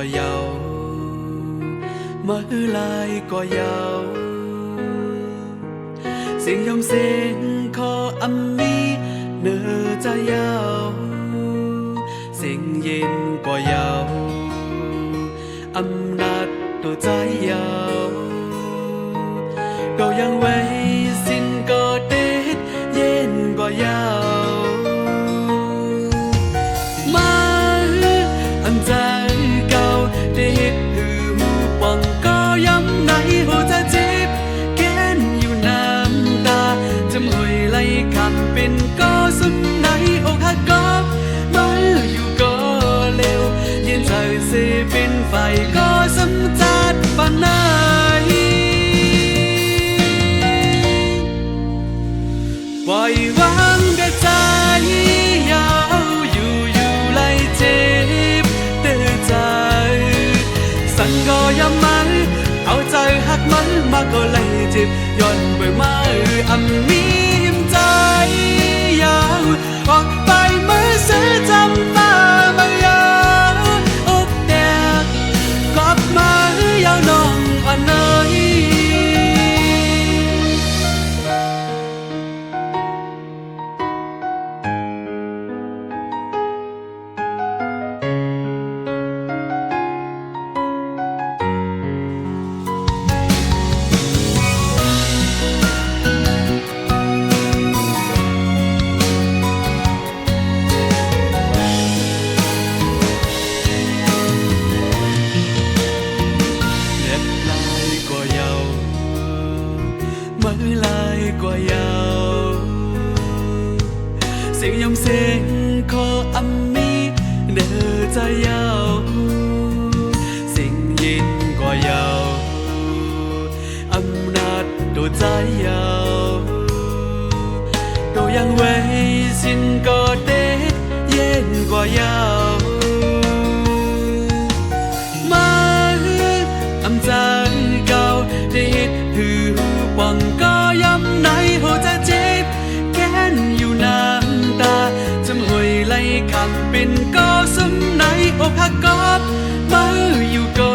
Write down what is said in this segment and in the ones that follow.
có giàu mới lại có giàuสิ่งยอมเสียงขออัมมีเนื้อใจยาวสิ่งเย็นก็ยาวอำนาจตัวใจยาวก็ยังไว้สิ้นก็เด็ดเย็นก็ยาวมาอันใจเก่าเด็ดหือหูปังก็ย้ำในหัวใจเจ็บแกนอยู่น้ำตาจะมวยไล่ขันเป็นก็สุดในอกหักก็มาอยู่ก็เร็วเย็นใจเสียเป็นไฟก็สำจัดปานไหนปล่อยวางแต่ใจยาวอยู่ไล่เจ็บเตือนใจสั่งก็ย้ำมันเอาใจหักมันมาก็ไล่เจ็บย้อนไปมาอันมีหิมใจยาวออกไปเมื่อเสียจำตามายาวอกแดกกลับมายาวน้องอ่อนเนยกว่ายาวเสียงยำเสียงขออัมมีเดินใจยาวเสียงยินกว่ายาวอำนาจตัวใจยาวตัวยังไว้สิ้นก็เด็ดเย็นกว่ายาวมาอำใจเก่าเด็ดหือปังก็ย้ำในหัวใจเจ็บแค้นอยู่น้ำตาจำหวยไล่ขันเป็นก็สมในอกหักกอบมาอยู่ก็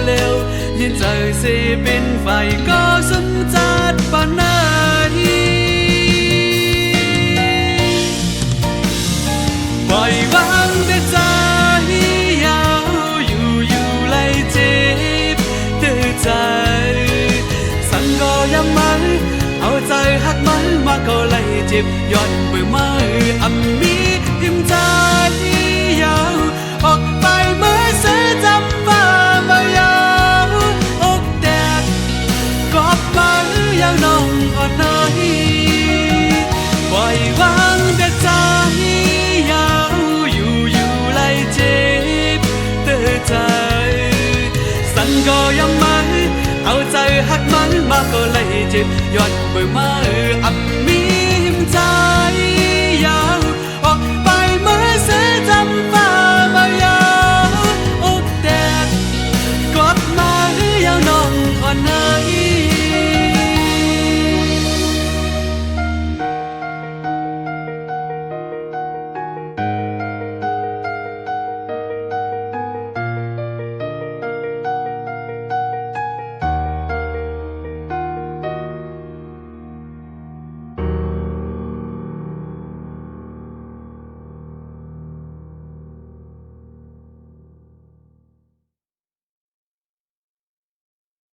เร็วยินใจเสียเป็นไฟก็สมจัดปานไหนปล่อยวางแต่ใจยาวอยู่ไล่เจ็บเตือนใจสั่งก็ย้ำมันเอาใจหักมันมาก็ไล่เจ็บย้อนเบื่อมาอันมีหิมใจยาวออกไปเมื่อเสียจำฟ้ามายาวอกแดกกอบมายาวน้องอ่อนเนยปล่อยวางแต่ใจยาวอยู่ไล่เจ็บเตือนใจสั่งก็ย้ำมันเอาใจหักมันมาก็ไล่เจ็บย้อนเบื่อมาอับมีหิมใจ